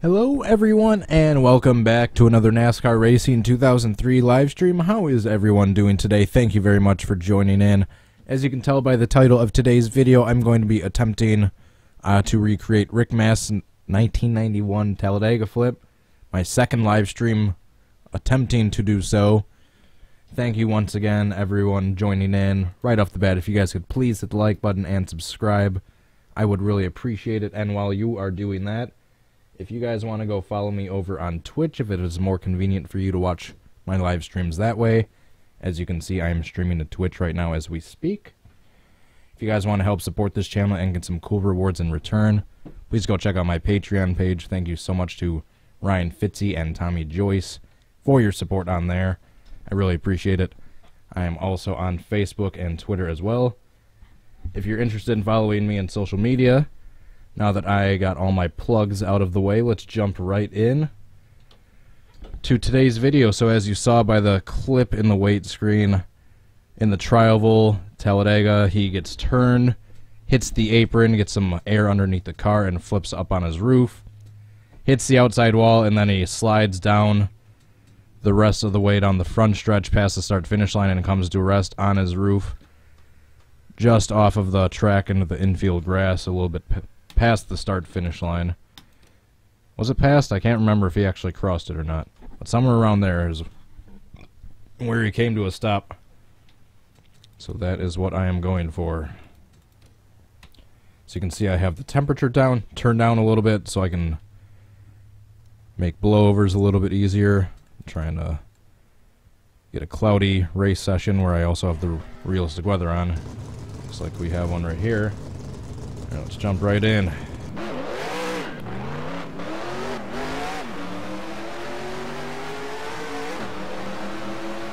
Hello everyone and welcome back to another NASCAR Racing 2003 live stream. How is everyone doing today? Thank you very much for joining in. As you can tell by the title of today's video, I'm going to be attempting to recreate Rick Mast's 1991 Talladega flip. My second live stream attempting to do so. Thank you once again everyone joining in. Right off the bat, if you guys could please hit the like button and subscribe, I would really appreciate it. And while you are doing that, if you guys want to go follow me over on Twitch, if it is more convenient for you to watch my live streams that way. As you can see, I am streaming to Twitch right now as we speak. If you guys want to help support this channel and get some cool rewards in return, please go check out my Patreon page. Thank you so much to Ryan Fitzy and Tommy Joyce for your support on there. I really appreciate it. I am also on Facebook and Twitter as well. If you're interested in following me on social media, now that I got all my plugs out of the way, let's jump right in to today's video. So as you saw by the clip in the wait screen, in the tri-oval Talladega, he gets turned, hits the apron, gets some air underneath the car, and flips up on his roof. Hits the outside wall, and then he slides down the rest of the way down the front stretch past the start-finish line and comes to rest on his roof just off of the track into the infield grass, a little bit past the start-finish line. Was it past? I can't remember if he actually crossed it or not. But somewhere around there is where he came to a stop. So that is what I am going for. So you can see I have the temperature turned down a little bit so I can make blowovers a little bit easier. I'm trying to get a cloudy race session where I also have the realistic weather on. Looks like we have one right here. All right, let's jump right in.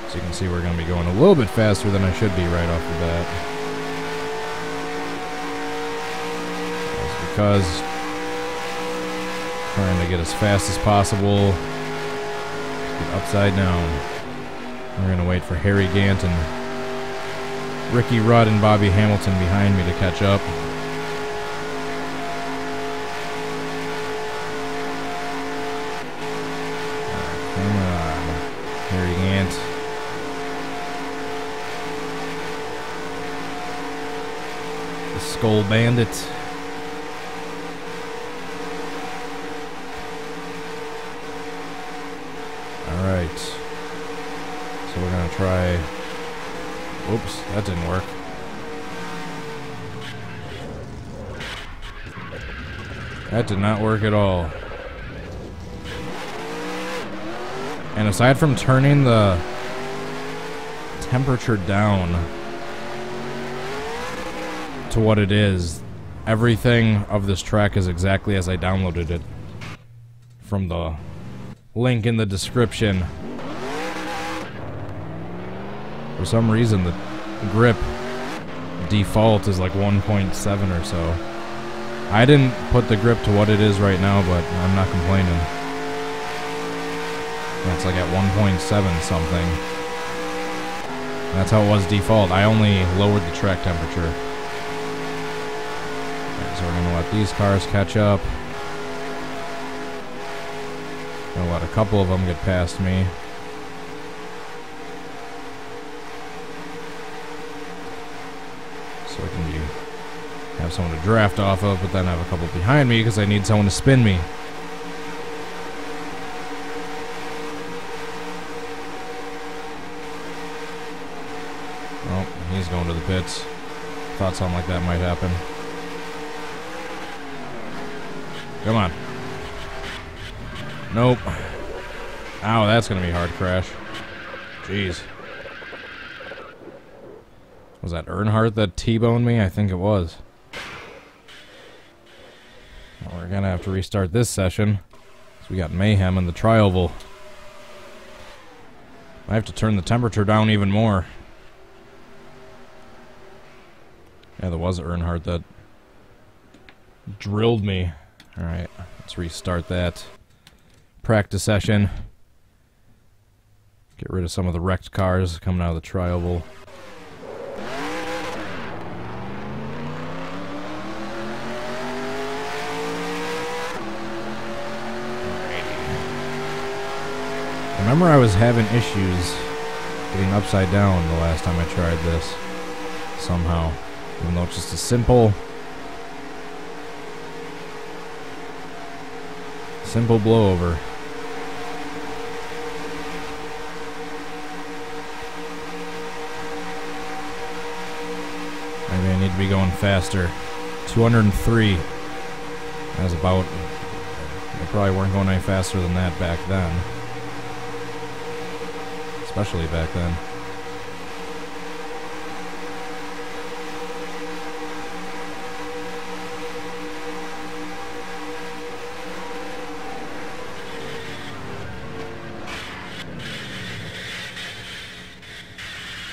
So you can see we're going to be going a little bit faster than I should be right off the bat. That's because I'm trying to get as fast as possible. Get upside down. We're going to wait for Harry Gant and Ricky Rudd and Bobby Hamilton behind me to catch up. Come on, Harry Gant. The Skull Bandit. Alright. So we're going to try... Oops, that didn't work. That did not work at all. And aside from turning the temperature down to what it is, everything of this track is exactly as I downloaded it from the link in the description. For some reason, the grip default is like 1.7 or so. I didn't put the grip to what it is right now, but I'm not complaining. It's like at 1.7 something. That's how it was default. I only lowered the track temperature. Alright, so we're going to let these cars catch up. Going to let a couple of them get past me. So I can have someone to draft off of, but then have a couple behind me because I need someone to spin me. Oh, he's going to the pits. Thought something like that might happen. Come on. Nope. Ow, that's going to be a hard crash. Jeez. Was that Earnhardt that T-boned me? I think it was. Well, we're going to have to restart this session. So we got mayhem in the tri-oval. I have to turn the temperature down even more. Yeah, there was Earnhardt that drilled me. Alright, let's restart that practice session. Get rid of some of the wrecked cars coming out of the tri-oval. remember I was having issues getting upside down the last time I tried this. Somehow. Even though it's just a simple blowover. Maybe I need to be going faster. 203. That was about... They probably weren't going any faster than that back then. Especially back then.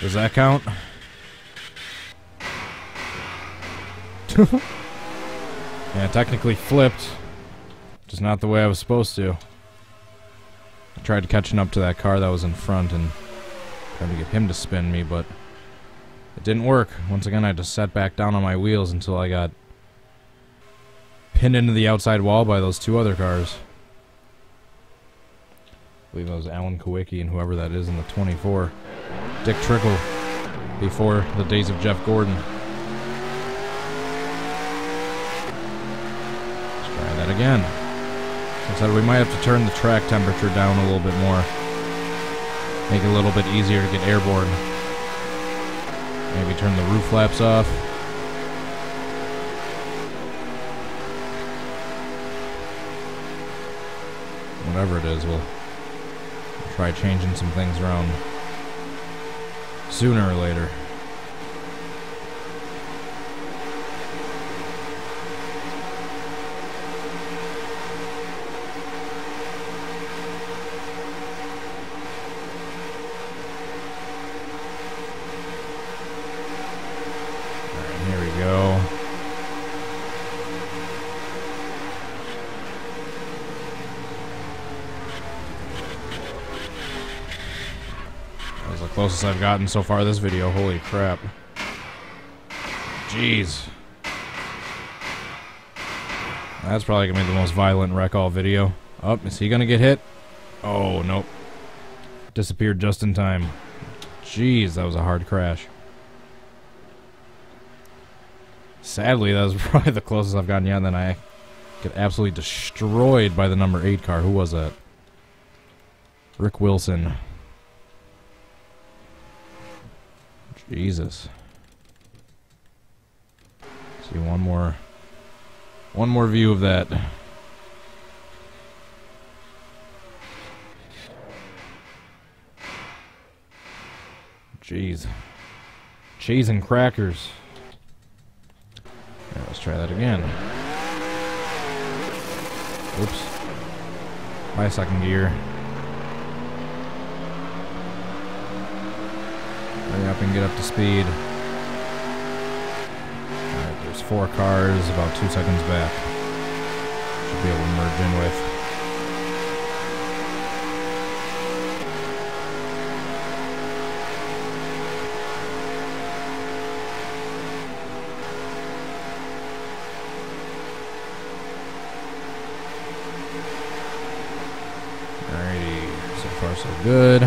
Does that count? Yeah, technically flipped. Just not the way I was supposed to. I tried catching up to that car that was in front and tried to get him to spin me, but it didn't work. Once again, I had to set back down on my wheels until I got pinned into the outside wall by those two other cars. I believe that was Alan Kowicki and whoever that is in the 24. Dick Trickle before the days of Jeff Gordon. Let's try that again. I said we might have to turn the track temperature down a little bit more. Make it a little bit easier to get airborne. Maybe turn the roof flaps off. Whatever it is, we'll try changing some things around sooner or later. Alright, here we go. The closest I've gotten so far this video. Holy crap. Jeez. That's probably gonna be the most violent wreck all video. Oh, is he gonna get hit? Oh, nope. Disappeared just in time. Jeez, that was a hard crash. Sadly, that was probably the closest I've gotten yet, and then I get absolutely destroyed by the number 8 car. Who was that? Rick Wilson. Jesus. See one more view of that. Jeez. Cheese and crackers. Right, let's try that again. Oops. My second gear. Hurry up and get up to speed. Alright, there's 4 cars about 2 seconds back. Should be able to merge in with. Alrighty, so far so good.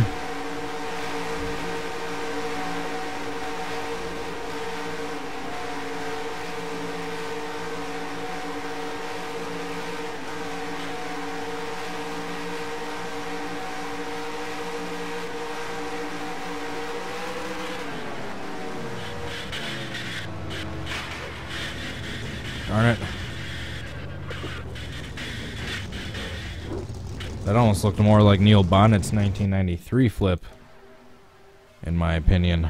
Darn it. That almost looked more like Neil Bonnet's 1993 flip, in my opinion.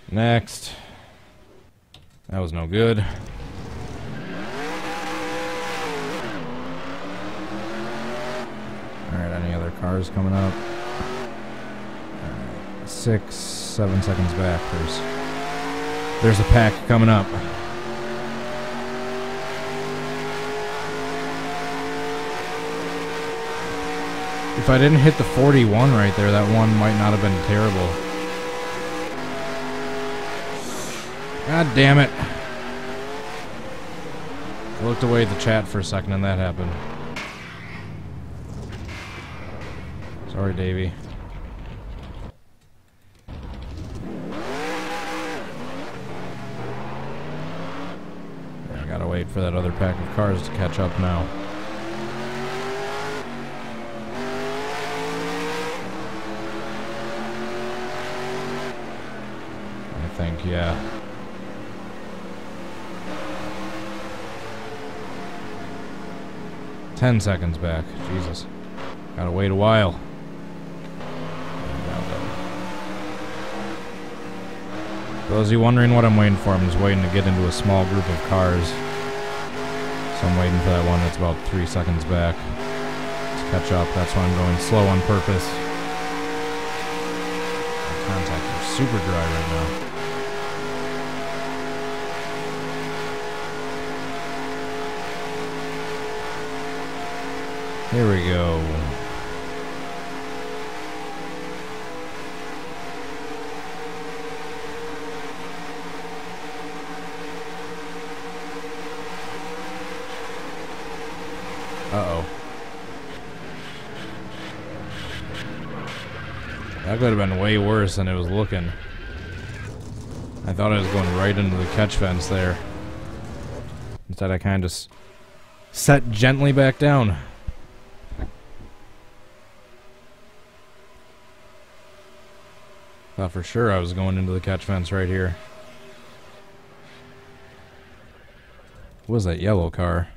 Next. That was no good. Alright, any other cars coming up? 6, 7 seconds back. There's a pack coming up. If I didn't hit the 41 right there, that one might not have been terrible. God damn it. I looked away at the chat for a second and that happened. Sorry, Davey. I gotta wait for that other pack of cars to catch up now. I think, yeah. "10 seconds back." Jesus. Gotta wait a while. For those of you wondering what I'm waiting for, I'm just waiting to get into a small group of cars. So I'm waiting for that one that's about 3 seconds back to catch up. That's why I'm going slow on purpose. My contacts are super dry right now. Here we go. Uh-oh. That could have been way worse than it was looking. I thought I was going right into the catch fence there. Instead I kind of set gently back down. Thought for sure I was going into the catch fence right here. What was that yellow car?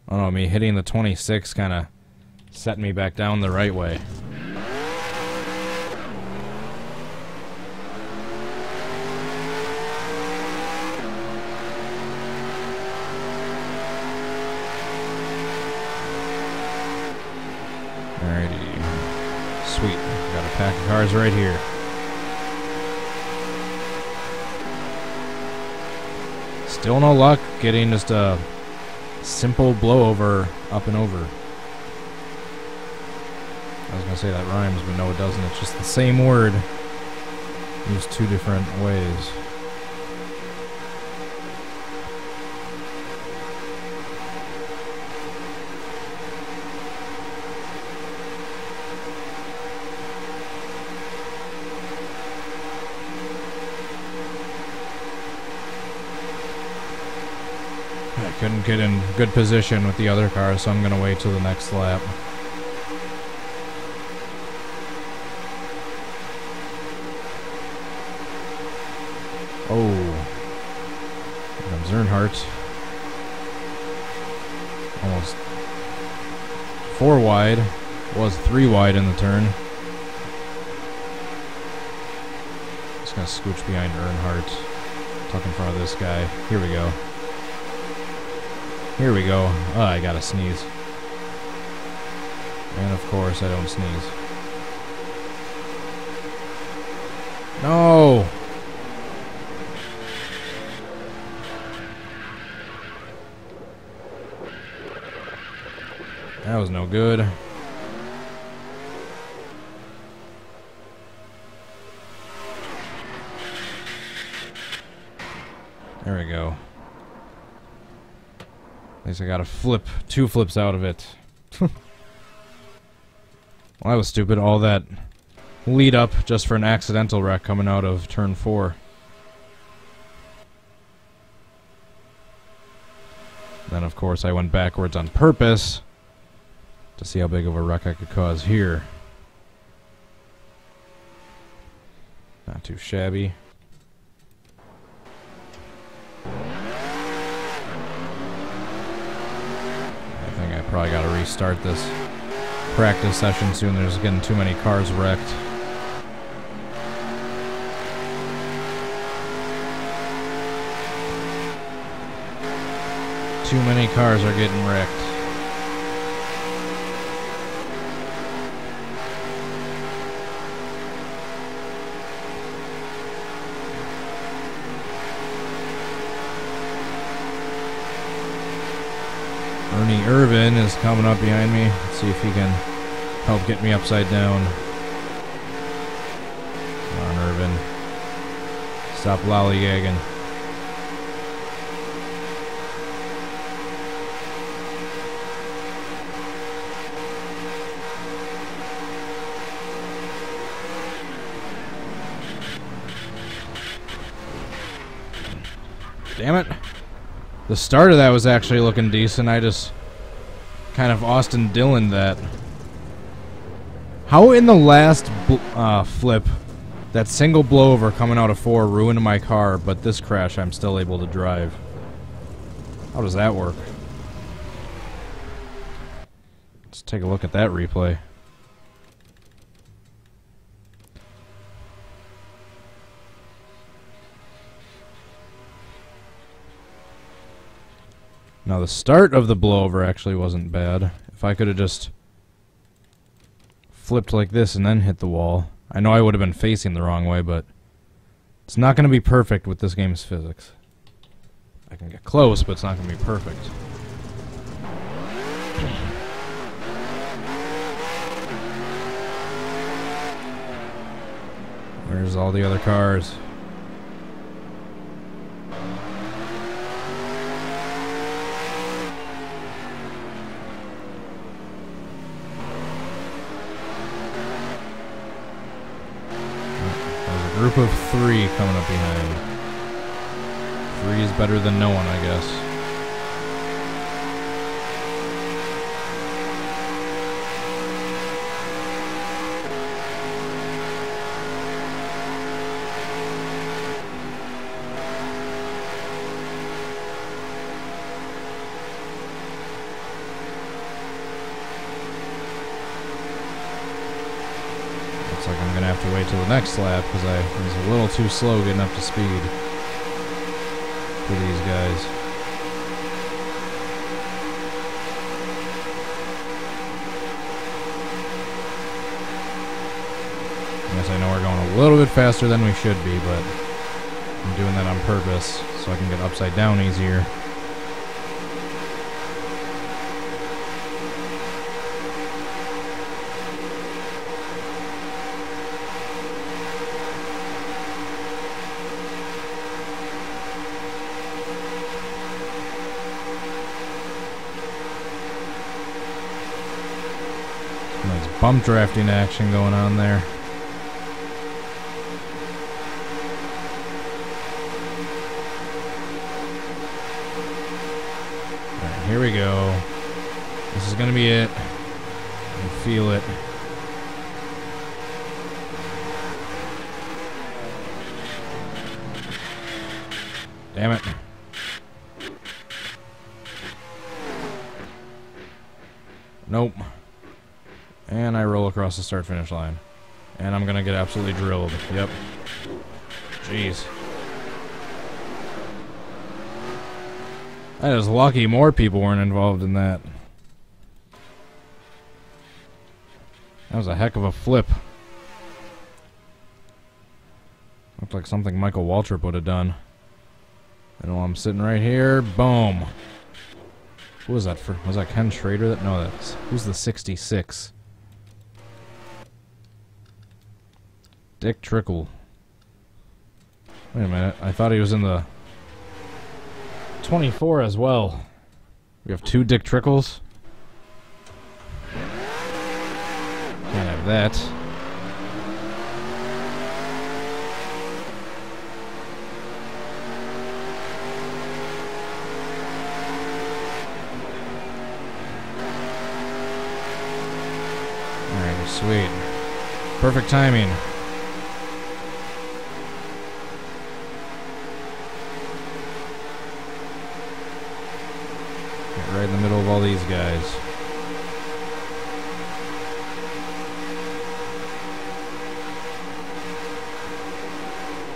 I don't know, me hitting the 26 kind of set me back down the right way. Alrighty. Sweet. Got a pack of cars right here. Still no luck getting just a simple blowover up and over. I was gonna say that rhymes, but no it doesn't. It's just the same word used two different ways. I couldn't get in good position with the other car, so I'm gonna wait till the next lap. Oh, here comes Earnhardt. Almost 4 wide. Was 3 wide in the turn. Just gonna scooch behind Earnhardt. Tuck in front of this guy. Here we go. Here we go. Oh, I gotta sneeze. And of course I don't sneeze. No! That was no good. There we go. At least I got a flip, 2 flips out of it. Well, that was stupid. All that lead up just for an accidental wreck coming out of turn 4. Then, of course, I went backwards on purpose to see how big of a wreck I could cause here. Not too shabby. I think I probably got to restart this practice session soon. There's getting too many cars wrecked. Too many cars are getting wrecked. Ernie Irvin is coming up behind me. Let's see if he can help get me upside down. Come on, Irvin. Stop lollygagging. Damn it. The start of that was actually looking decent. I just kind of Austin Dillon'd that. How in the last flip, that single blowover coming out of 4 ruined my car, but this crash I'm still able to drive? How does that work? Let's take a look at that replay. Now the start of the blowover actually wasn't bad. If I could have just flipped like this and then hit the wall. I know I would have been facing the wrong way, but it's not going to be perfect with this game's physics. I can get close, but it's not going to be perfect. Where's all the other cars? Group of 3 coming up behind. 3 is better than no one, I guess. Looks like I'm gonna have to wait till the next lap because I was a little too slow getting up to speed for these guys. Yes, I know we're going a little bit faster than we should be, but I'm doing that on purpose so I can get upside down easier. Nice bump drafting action going on there. Alright, here we go. This is gonna be it. I can feel it. Damn it. Nope. And I roll across the start-finish line. And I'm gonna get absolutely drilled. Yep. Jeez. I was lucky more people weren't involved in that. That was a heck of a flip. Looked like something Michael Waltrip would have done. And while I'm sitting right here, boom. Who was that for? Was that Ken Schrader? No, that's... Who's the 66? Dick Trickle. Wait a minute. I thought he was in the 24 as well. We have 2 Dick Trickles. Can't have that. Alright, sweet. Perfect timing. Right in the middle of all these guys.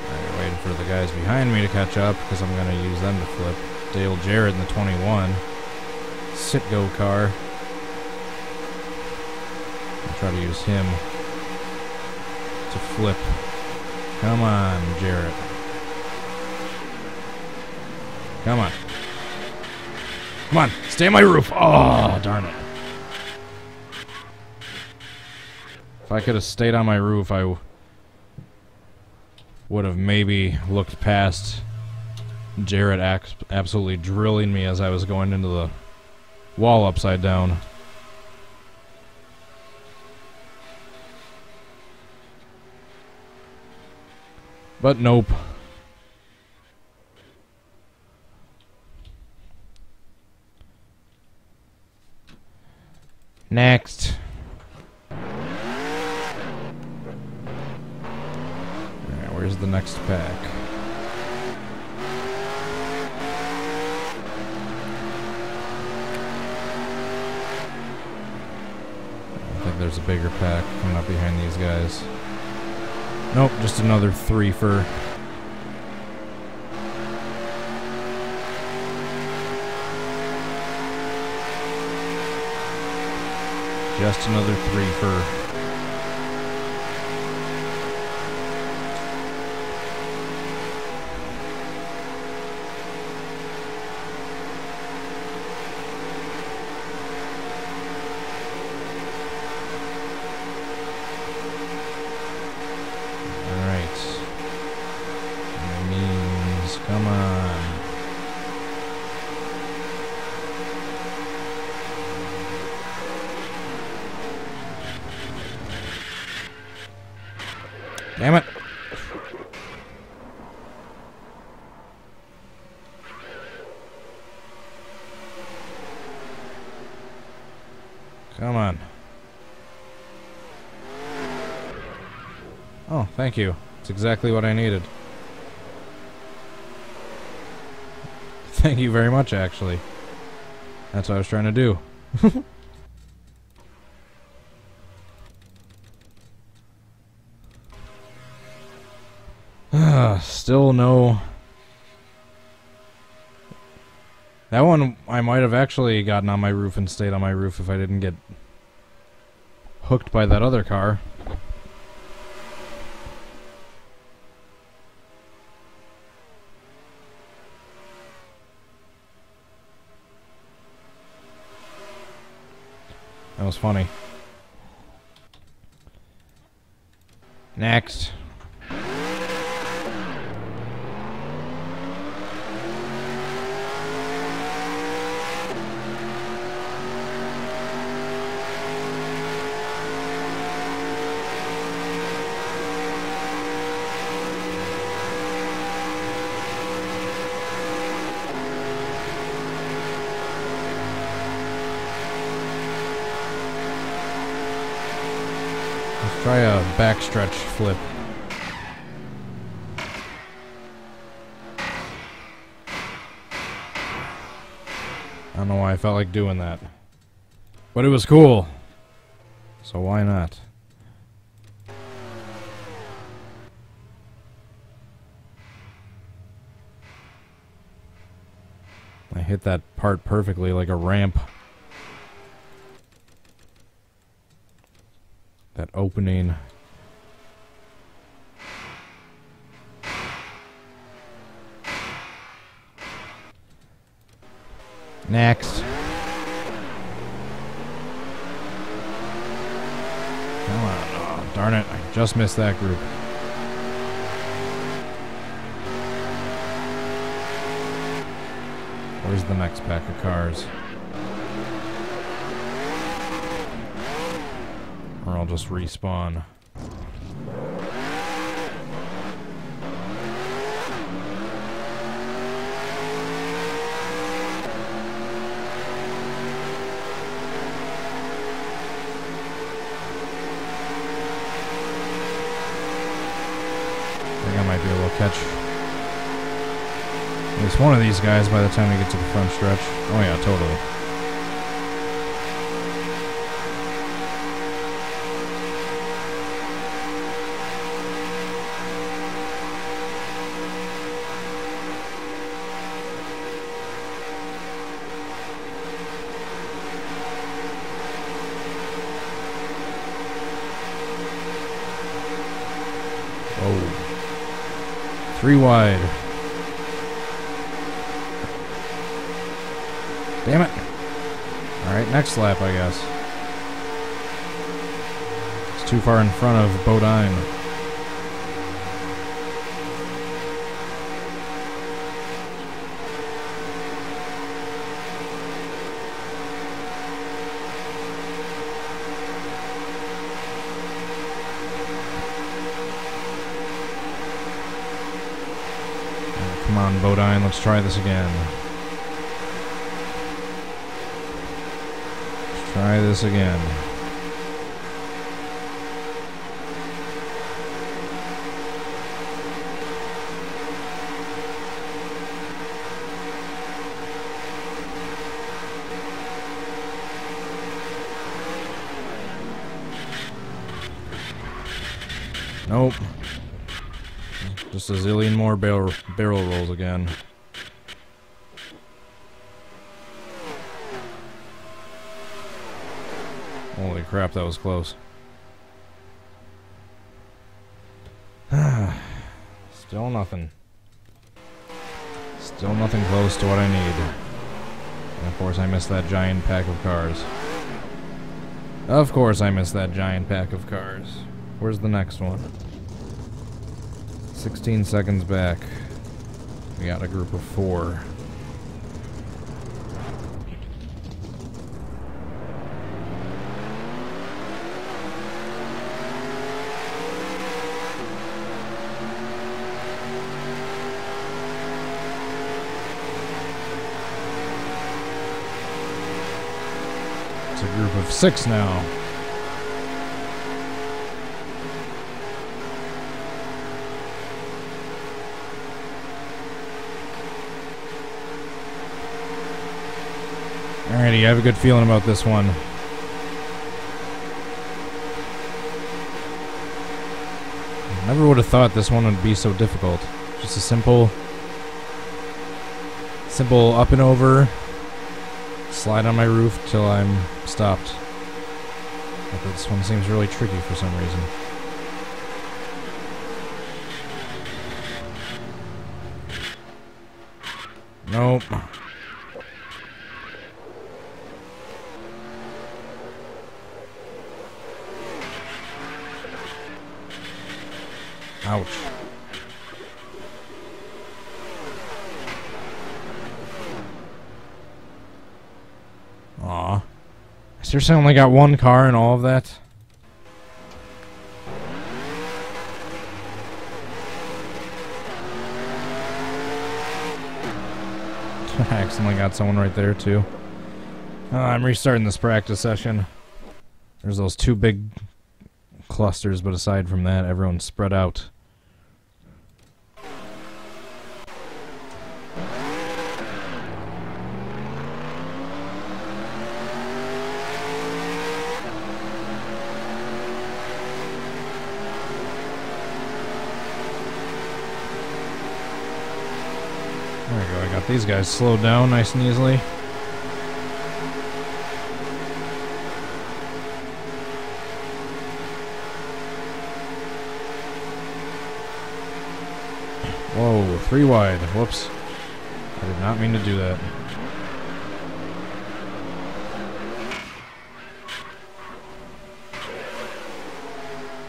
Alright, waiting for the guys behind me to catch up because I'm going to use them to flip. Dale Jarrett in the 21. Sit-go car. I'll try to use him to flip. Come on, Jarrett. Come on. Come on, stay on my roof. Oh, darn it. If I could have stayed on my roof, would have maybe looked past Jarrett absolutely drilling me as I was going into the wall upside down. But nope. Next. Alright, where's the next pack? I think there's a bigger pack coming up behind these guys. Nope, just another 3 for... Just another 3 for... Come on. Damn it. Come on. Oh, thank you. It's exactly what I needed. Thank you very much, actually. That's what I was trying to do. Still no... That one I might have actually gotten on my roof and stayed on my roof if I didn't get hooked by that other car. That was funny. Next. Try a backstretch flip. I don't know why I felt like doing that. But it was cool. So why not? I hit that part perfectly like a ramp. That opening. Next. Come on. Oh, darn it. I just missed that group. Where's the next pack of cars? Or I'll just respawn. I think I might be able to catch at least one of these guys by the time we get to the front stretch. Oh yeah, totally. Oh. 3 wide. Damn it. Alright, next lap, I guess. It's too far in front of Bodine. on, Bodine. Let's try this again. Let's try this again. Nope. Just a zillion more barrel rolls again. Holy crap, that was close. Still nothing. Still nothing close to what I need. And of course I missed that giant pack of cars. Of course I missed that giant pack of cars. Where's the next one? 16 seconds back. We got a group of 4. It's a group of 6 now. Alrighty, I have a good feeling about this one. Never would have thought this one would be so difficult. Just a simple up and over, slide on my roof till I'm stopped. But this one seems really tricky for some reason. Nope. Ouch. Aw. I seriously only got 1 car in all of that? I accidentally got someone right there too. I'm restarting this practice session. There's those 2 big clusters, but aside from that, everyone's spread out. There we go, I got these guys slowed down nice and easily. Whoa, 3 wide. Whoops. I did not mean to do that.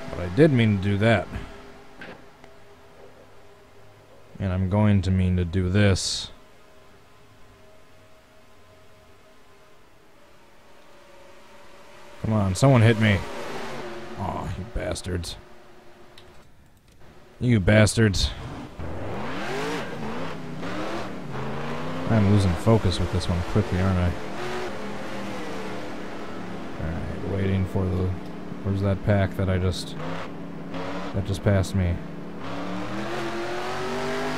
But I did mean to do that. And I'm going to mean to do this. Come on, someone hit me. Aw, you bastards. You bastards. I'm losing focus with this one quickly, aren't I? Alright, waiting for the... Where's that pack that just passed me?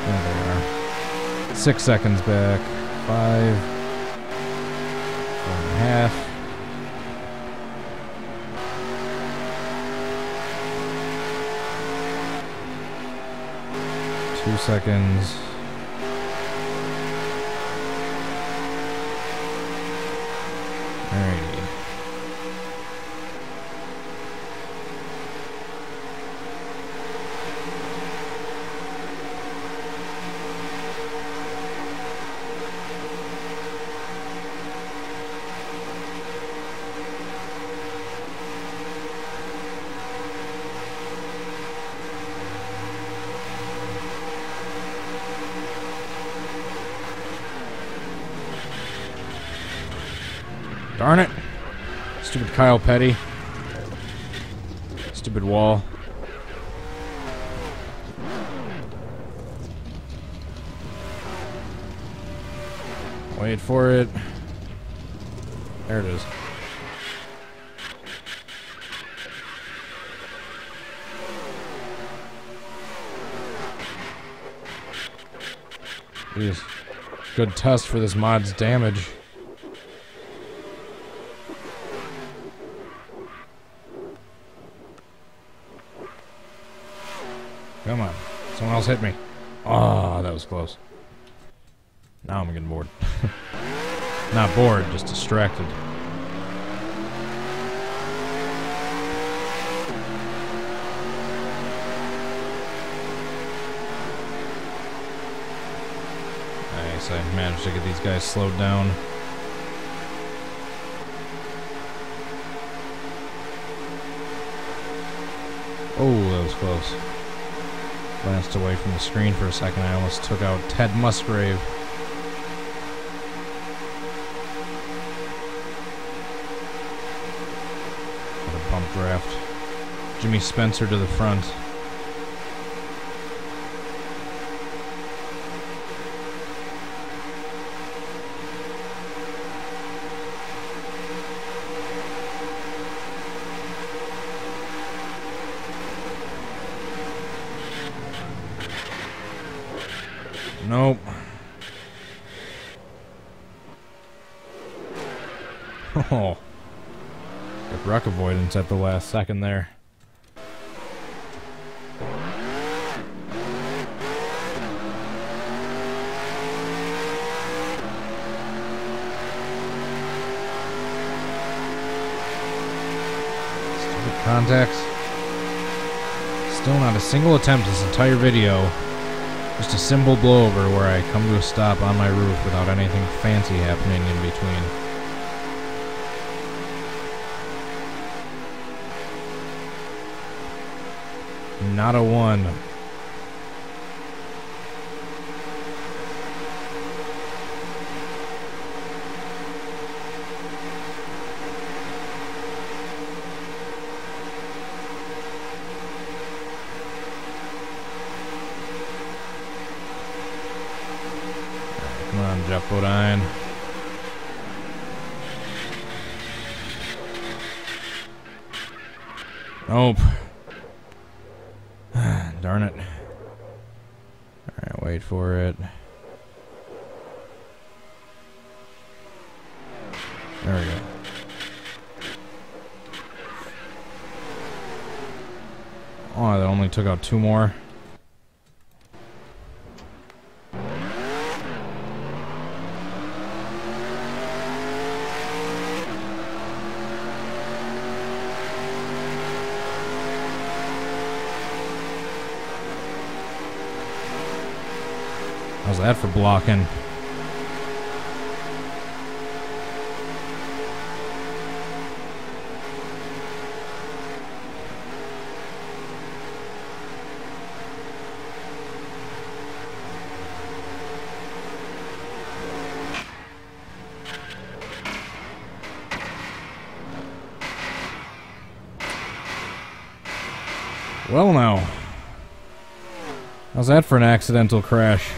There they are. 6 seconds back. 5. 4.5. Two seconds. Alrighty. Darn it. Stupid Kyle Petty. Stupid wall. Wait for it. There it is. Jeez. Good test for this mod's damage. Come on. Someone else hit me. Oh, that was close. Now I'm getting bored. Not bored, just distracted. Nice, I managed to get these guys slowed down. Oh, that was close. Glanced away from the screen for a second. I almost took out Ted Musgrave. What a bump draft. Jimmy Spencer to the front. Nope. Oh. Got wreck avoidance at the last second there. Stupid contacts. Still not a single attempt this entire video. Just a simple blowover where I come to a stop on my roof without anything fancy happening in between. Not a one. Come on, Jeff Bodine. Nope. Darn it. Alright, wait for it. There we go. Oh, that only took out two more. How's that for blocking? Well now. How's that for an accidental crash?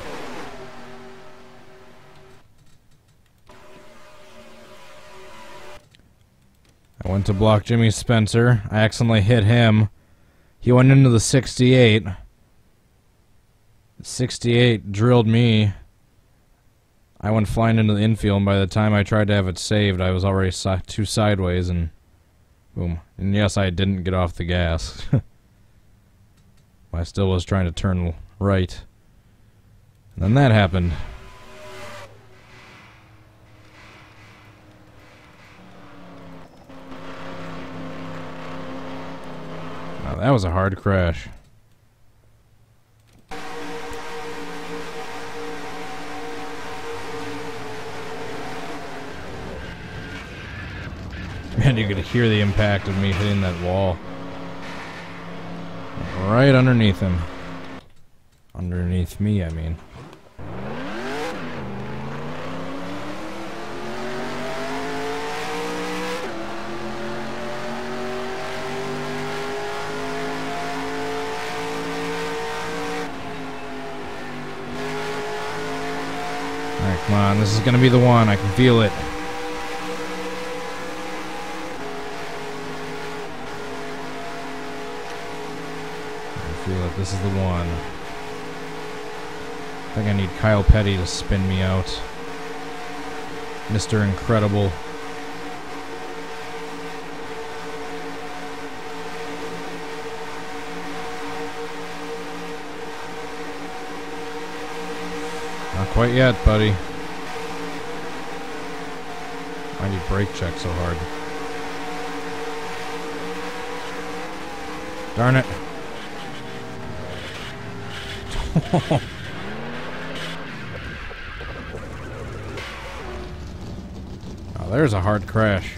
I went to block Jimmy Spencer. I accidentally hit him. He went into the 68. The 68 drilled me. I went flying into the infield, and by the time I tried to have it saved, I was already two sideways, and boom. And yes, I didn't get off the gas. I still was trying to turn right. And then that happened. Now that was a hard crash. Man, you could hear the impact of me hitting that wall. Right underneath him. Underneath me, I mean. Alright, come on. This is going to be the one. I can feel it. I feel it. This is the one. I think I need Kyle Petty to spin me out. Mr. Incredible. Not quite yet, buddy. Why do you brake check so hard? Darn it. Oh, there's a hard crash.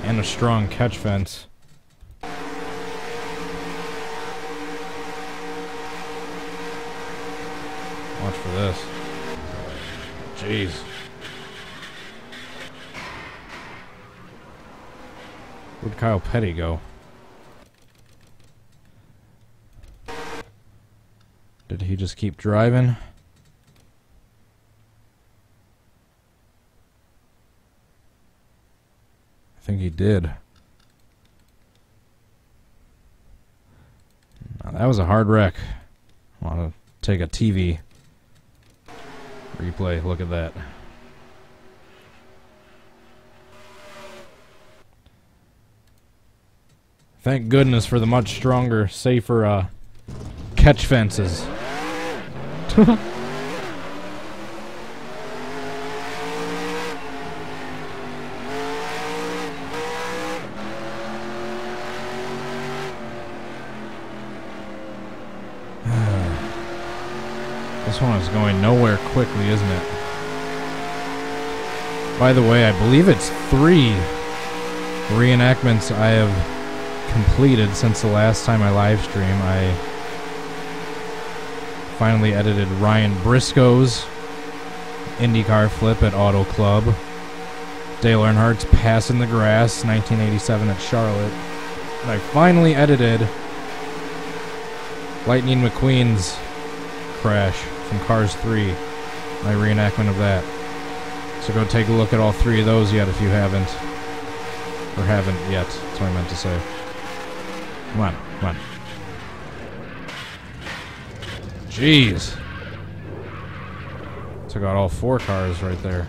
And a strong catch fence. Watch for this. Jeez. Where'd Kyle Petty go? Did he just keep driving? I think he did. Now, that was a hard wreck. I want to take a TV replay. Look at that. Thank goodness for the much stronger, safer catch fences. This one is going nowhere quickly, isn't it? By the way, I believe it's 3 reenactments I have completed since the last time I live stream. I finally edited Ryan Briscoe's IndyCar flip at Auto Club, Dale Earnhardt's Pass in the Grass, 1987 at Charlotte, and I finally edited Lightning McQueen's crash from Cars 3, my reenactment of that. So go take a look at all 3 of those yet if you haven't. Or haven't yet, that's what I meant to say. Come on, come on. Jeez. Took out all 4 cars right there.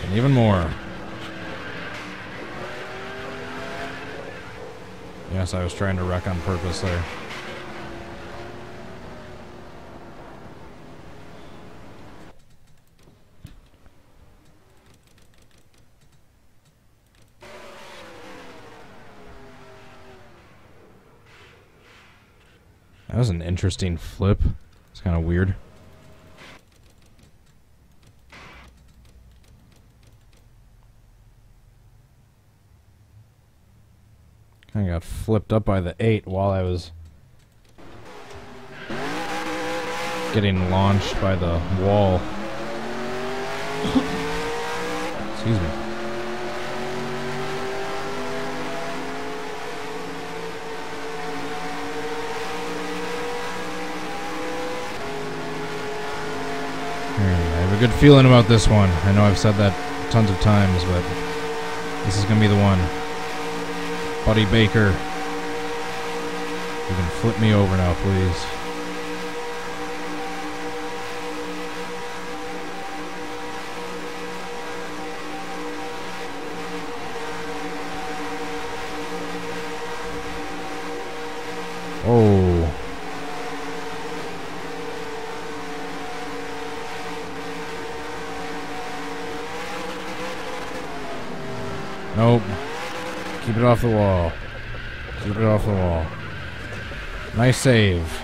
And even more. Yes, I was trying to wreck on purpose there. That was an interesting flip. It's kind of weird. I got flipped up by the 8 while I was getting launched by the wall. Excuse me. I have a good feeling about this one. I know I've said that tons of times, but this is going to be the one. Buddy Baker, you can flip me over now, please. Oh. Nope. Keep it off the wall. Keep it off the wall. Nice save.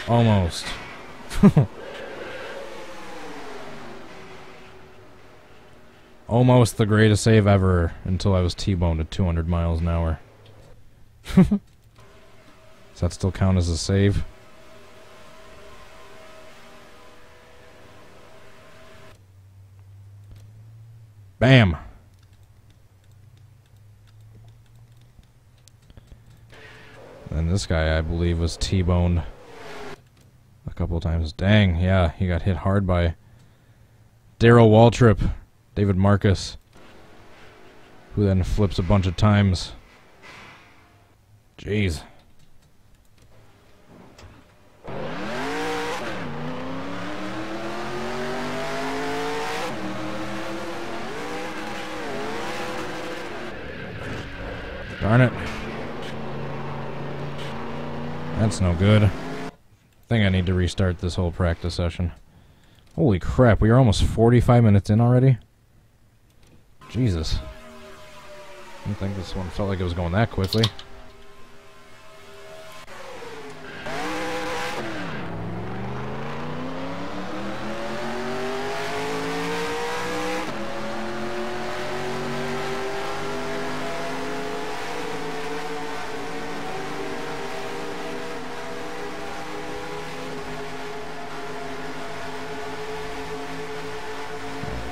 Almost. Almost the greatest save ever until I was T-boned at 200 miles an hour. Does that still count as a save? Bam! And this guy, I believe, was T-boned a couple of times. Dang, yeah, he got hit hard by Darrell Waltrip, David Marcus, who then flips a bunch of times. Jeez. Darn it. That's no good. I think I need to restart this whole practice session. Holy crap, we are almost 45 minutes in already? Jesus. I didn't think this one felt like it was going that quickly.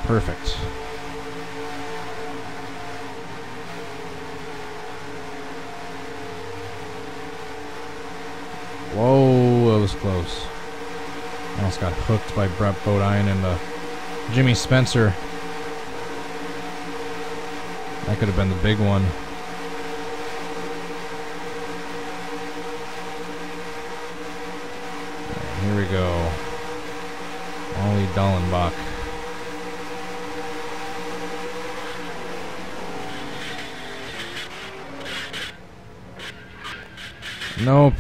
Perfect. Whoa, that was close. Almost got hooked by Brett Bodine and Jimmy Spencer. That could have been the big one. Here we go. Ollie Dallenbach. Nope.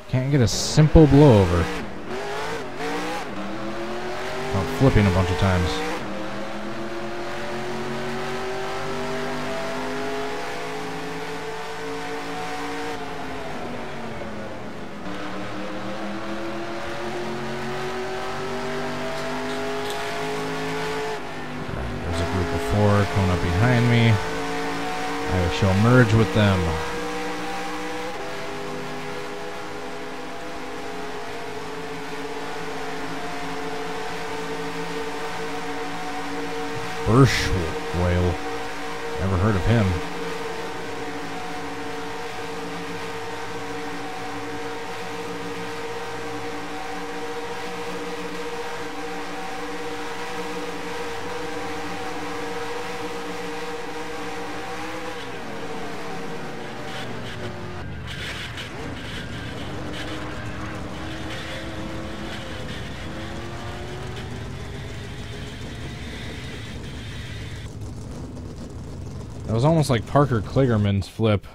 Can't get a simple blowover. Oh, flipping a bunch of times. Coming up behind me. I shall merge with them. Burschwale. Never heard of him. It was almost like Parker Kligerman's flip.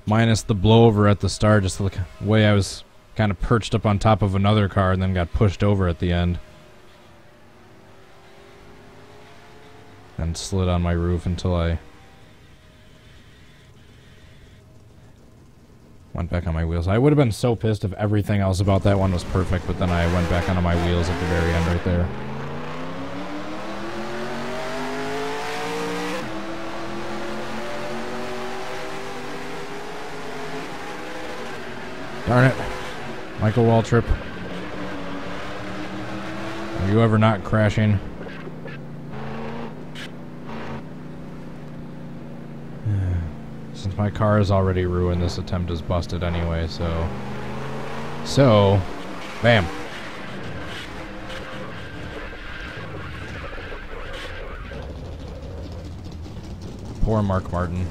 Minus the blowover at the start, just the way I was kind of perched up on top of another car and then got pushed over at the end. And slid on my roof until I went back on my wheels. I would have been so pissed if everything else about that one was perfect, but then I went back onto my wheels at the very end right there. Darn it. Michael Waltrip. Are you ever not crashing? Since my car is already ruined, this attempt is busted anyway, so... Bam. Poor Mark Martin.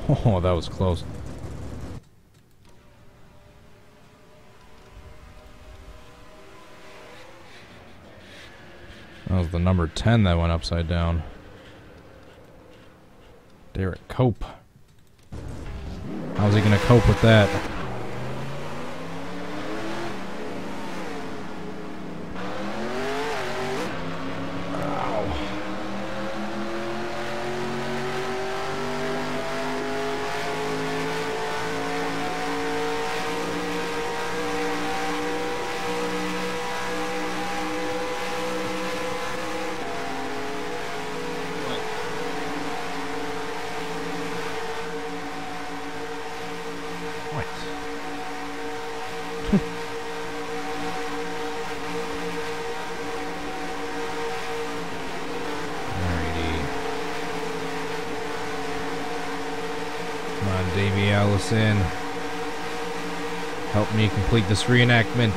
Oh, that was close. That was the number 10 that went upside down. Derek Cope. How's he gonna cope with that? What? Wallace in. Help me complete this reenactment.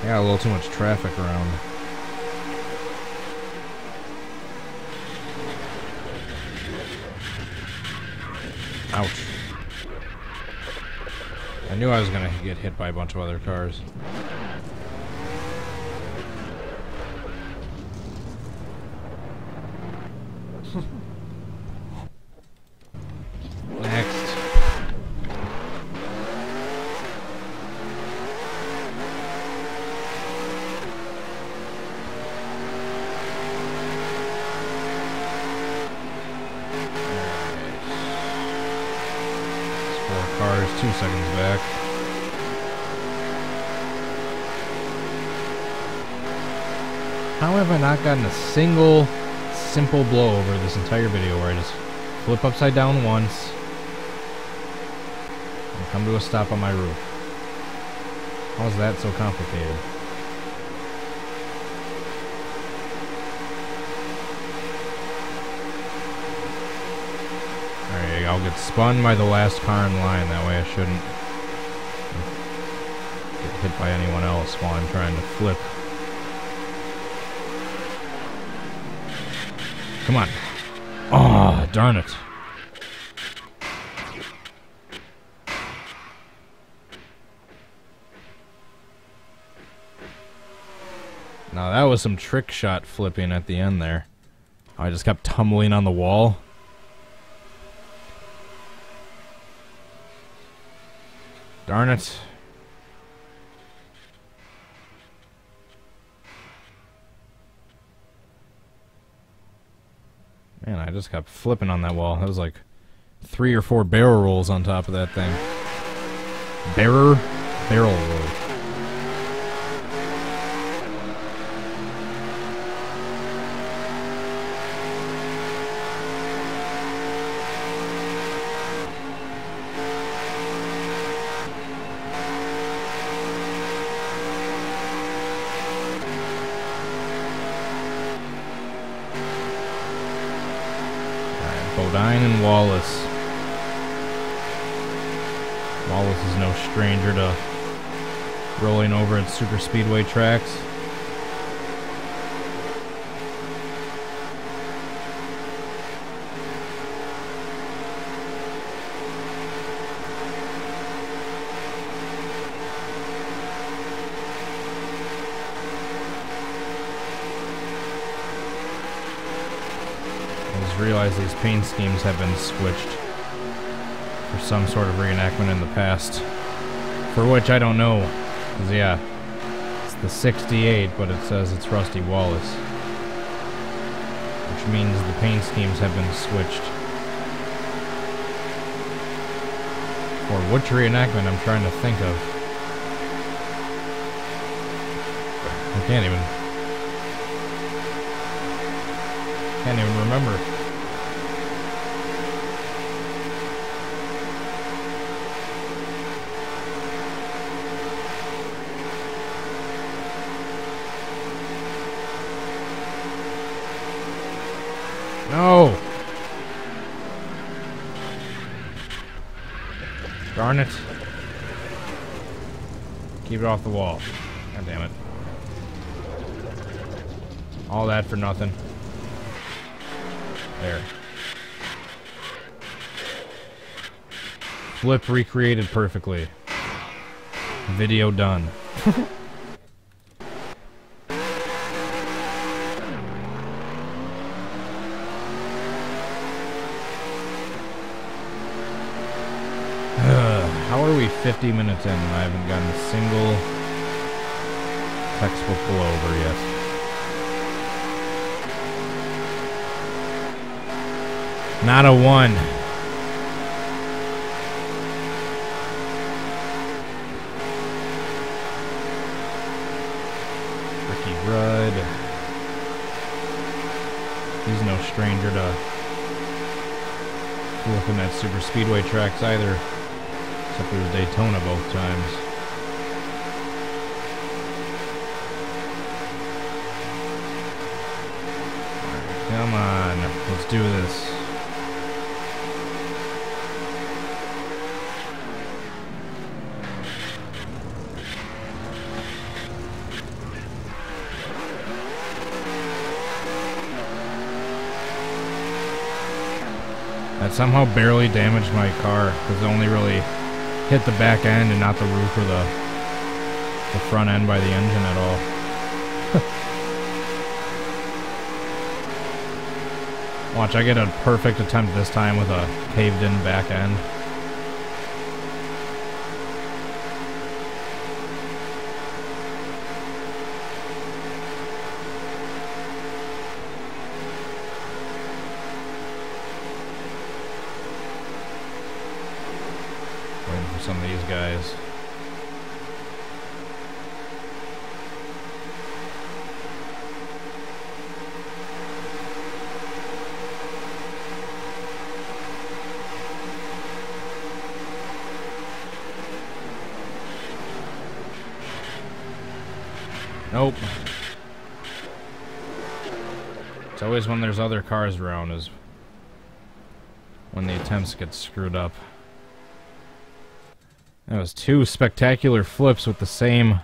I got a little too much traffic around. Ouch. I knew I was gonna get hit by a bunch of other cars. Next. Cars 2 seconds back. How have I not gotten a single simple blowover this entire video where I just flip upside down once and come to a stop on my roof? How is that so complicated? Alright, I'll get spun by the last car in line. That way I shouldn't get hit by anyone else while I'm trying to flip. Come on. Oh, darn it. Now that was some trick shot flipping at the end there. I just kept tumbling on the wall. Darn it. Man, I just kept flipping on that wall. That was like 3 or 4 barrel rolls on top of that thing. Barrel roll. Bodine and Wallace. Wallace is no stranger to rolling over at super speedway tracks. Realize these paint schemes have been switched for some sort of reenactment in the past, for which I don't know, because yeah, it's the 68, but it says it's Rusty Wallace, which means the paint schemes have been switched. For which reenactment I'm trying to think of. I can't even remember. No! Darn it. Keep it off the wall. God damn it. All that for nothing. There. Flip recreated perfectly. Video done. How are we 50 minutes in and I haven't gotten a single textbook blowover yet? Not a one. Ricky Rudd. He's no stranger to flipping at super speedway tracks either. Except it was Daytona both times. Alright, come on. Let's do this. somehow barely damaged my car because it only really hit the back end and not the roof or the front end by the engine at all. Watch, I get a perfect attempt this time with a caved-in back end. Waiting for some of these guys. Nope. It's always when there's other cars around is when the attempts get screwed up. That was 2 spectacular flips with the same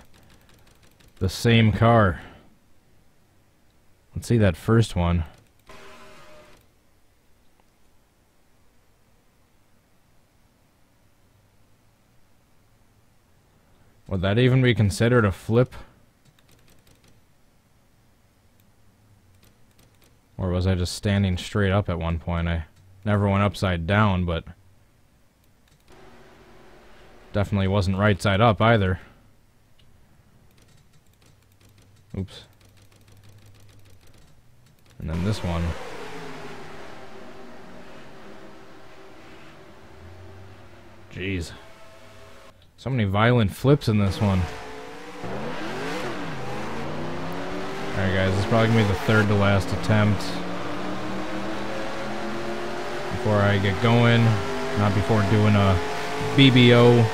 car. Let's see that first one. Would that even be considered a flip? Or was I just standing straight up at one point? I never went upside down, but definitely wasn't right side up either. Oops. And then this one. Jeez. So many violent flips in this one. Alright guys, this is probably going to be the third to last attempt. Before I get going, not before doing a BBO.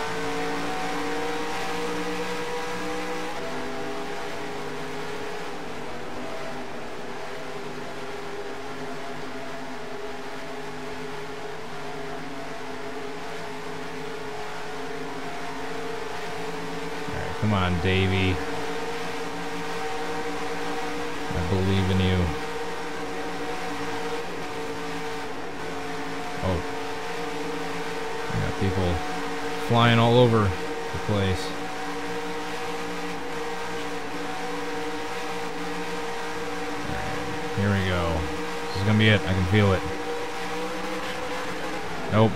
Alright, come on, Davey. I believe in you. Oh. I got people flying all over the place. Alright, here we go. This is gonna be it. I can feel it. Nope.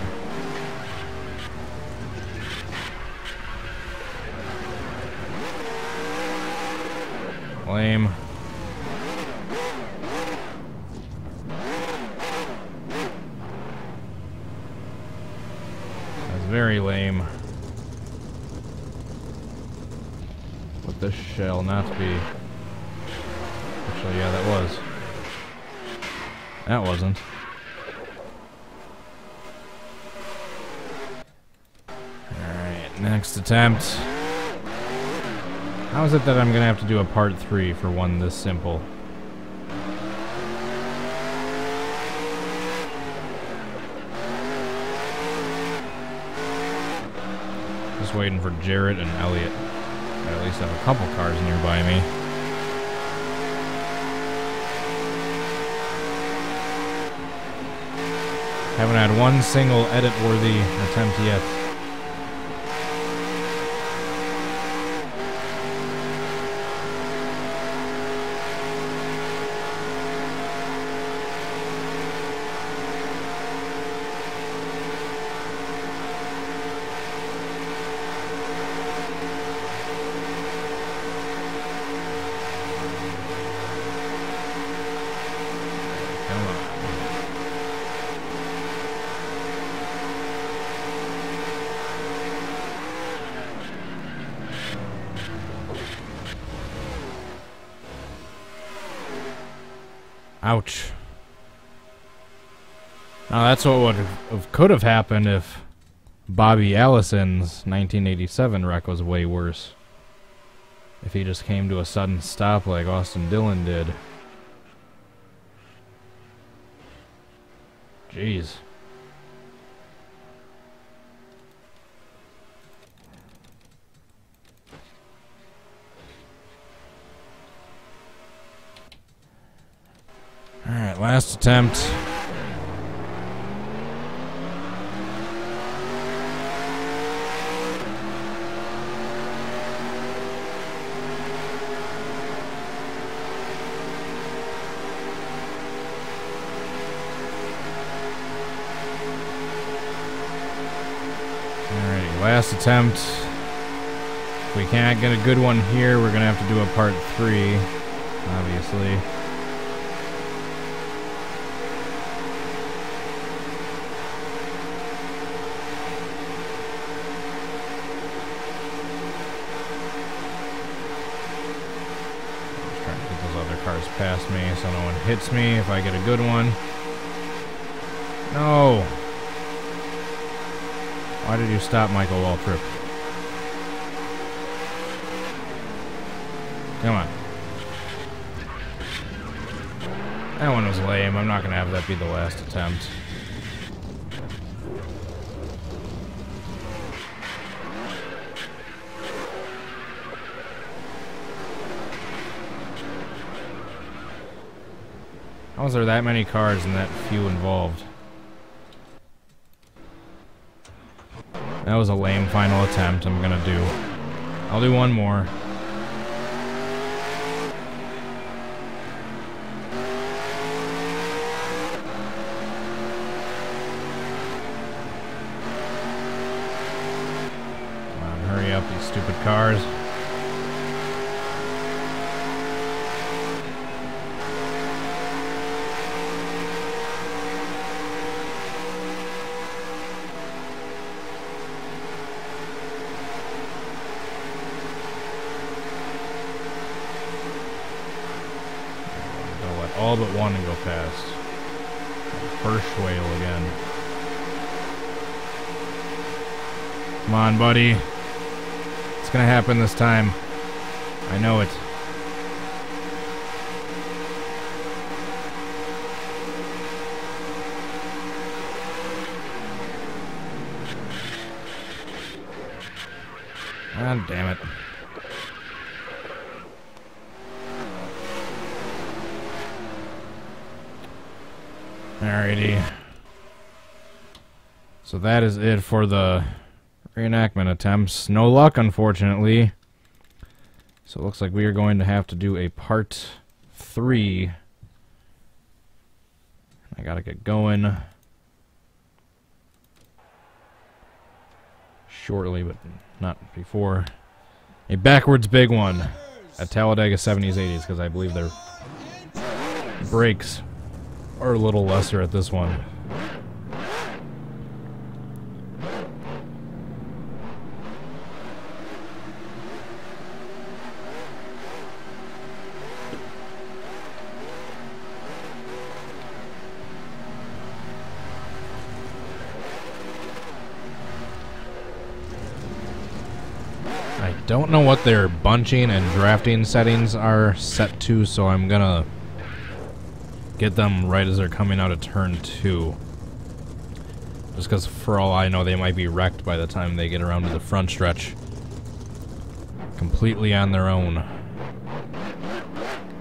Lame. Very lame. But this shall not be. Actually, yeah, that was. That wasn't. Alright, next attempt. How is it that I'm gonna have to do a part 3 for one this simple? Just waiting for Jarrett and Elliot. I at least have a couple cars nearby me. Haven't had one single edit-worthy attempt yet. Ouch. Now that's what could have happened if Bobby Allison's 1987 wreck was way worse. If he just came to a sudden stop like Austin Dillon did. Jeez. Alright, last attempt. Last attempt. If we can't get a good one here, we're gonna have to do a part 3, obviously. I'm trying to get those other cars past me so no one hits me if I get a good one. No! Why did you stop, Michael Waltrip? Come on. That one was lame. I'm not going to have that be the last attempt. How was there that many cars and that few involved? That was a lame final attempt. I'll do one more. Hurry up, these stupid cars. Gonna let all but one go past. First whale again. Come on, buddy. It's gonna happen this time. I know it. God damn it. Alrighty. So that is it for the reenactment attempts. No luck, unfortunately. So it looks like we are going to have to do a part 3. I gotta get going shortly, but not before. A backwards big one at Talladega 70s, 80s, because I believe their brakes are a little lesser at this one. I don't know what their bunching and drafting settings are set to, so I'm gonna get them right as they're coming out of turn 2. Just because for all I know they might be wrecked by the time they get around to the front stretch. Completely on their own.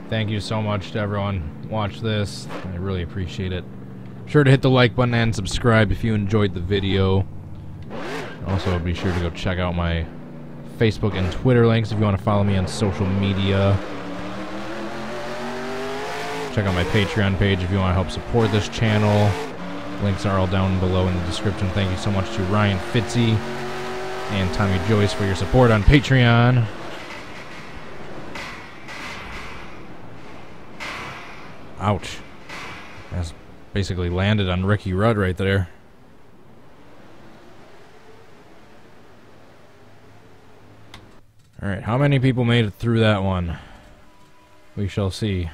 Thank you so much to everyone who watched this. I really appreciate it. Be sure to hit the like button and subscribe if you enjoyed the video. Also be sure to go check out my Facebook and Twitter links if you want to follow me on social media. Check out my Patreon page if you want to help support this channel. Links are all down below in the description. Thank you so much to Ryan Fitzy and Tommy Joyce for your support on Patreon. Ouch. That's basically landed on Ricky Rudd right there. Alright, how many people made it through that one? We shall see.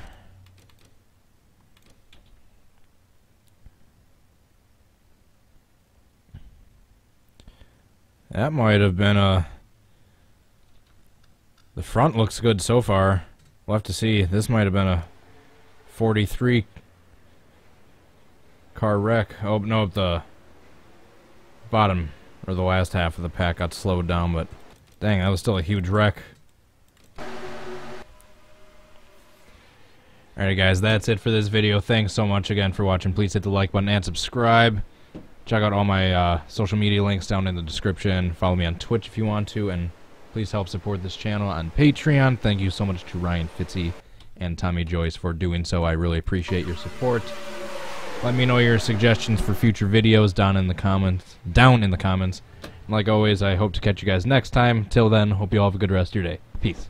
That might have been a... The front looks good so far. We'll have to see. This might have been a 43 car wreck. Oh, no, the bottom, or the last half of the pack got slowed down, but dang, that was still a huge wreck. Alright guys, that's it for this video. Thanks so much again for watching. Please hit the like button and subscribe. Check out all my social media links down in the description. Follow me on Twitch if you want to, and please help support this channel on Patreon. Thank you so much to Ryan Fitzy and Tommy Joyce for doing so. I really appreciate your support. Let me know your suggestions for future videos down in the comments. Like always, I hope to catch you guys next time. Till then, hope you all have a good rest of your day. Peace.